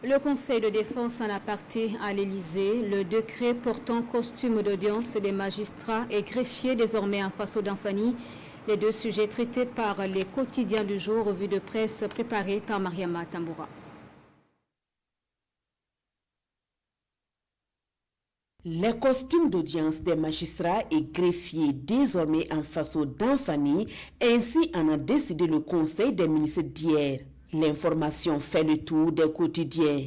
Le Conseil de défense en aparté à l'Élysée, le décret portant costume d'audience des magistrats et greffiers désormais en face aux Danfani, les deux sujets traités par les quotidiens du jour, revue de presse préparée par Mariama Tamboura. Les costumes d'audience des magistrats et greffiers désormais en face aux Danfani, ainsi en a décidé le Conseil des ministres d'hier. L'information fait le tour des quotidiens.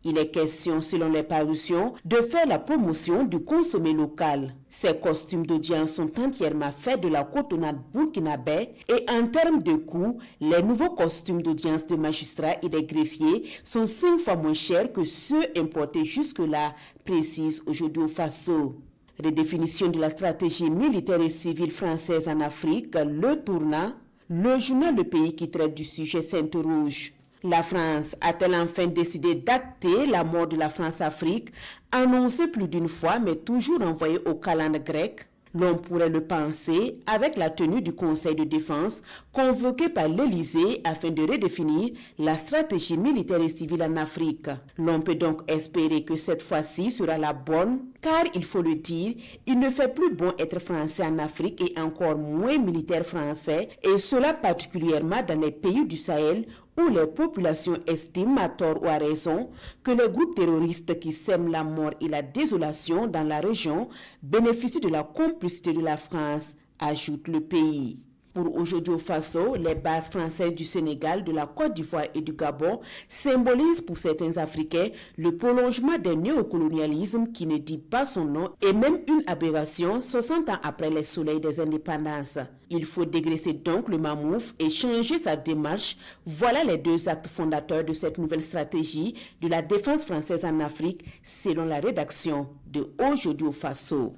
Il est question, selon les parutions, de faire la promotion du consommé local. Ces costumes d'audience sont entièrement faits de la cotonnade burkinabé et en termes de coût, les nouveaux costumes d'audience de magistrats et des greffiers sont 5 fois moins chers que ceux importés jusque-là, précise aujourd'hui Faso. Redéfinition de la stratégie militaire et civile française en Afrique, le tournant. Le journal Le Pays qui traite du sujet s'interroge. La France a-t-elle enfin décidé d'acter la mort de la France-Afrique, annoncée plus d'une fois mais toujours envoyée au calendrier grec? L'on pourrait le penser avec la tenue du Conseil de défense convoqué par l'Élysée afin de redéfinir la stratégie militaire et civile en Afrique. L'on peut donc espérer que cette fois-ci sera la bonne, car il faut le dire, il ne fait plus bon être français en Afrique et encore moins militaire français, et cela particulièrement dans les pays du Sahel où les populations estiment, à tort ou à raison, que les groupes terroristes qui sèment la mort et la désolation dans la région bénéficient de la complicité de la France, ajoute le pays. Pour aujourd'hui au Faso, les bases françaises du Sénégal, de la Côte d'Ivoire et du Gabon symbolisent pour certains Africains le prolongement d'un néocolonialisme qui ne dit pas son nom et même une aberration 60 ans après les soleils des indépendances. Il faut dégraisser donc le mammouth et changer sa démarche. Voilà les deux actes fondateurs de cette nouvelle stratégie de la défense française en Afrique, selon la rédaction de Aujourd'hui au Faso.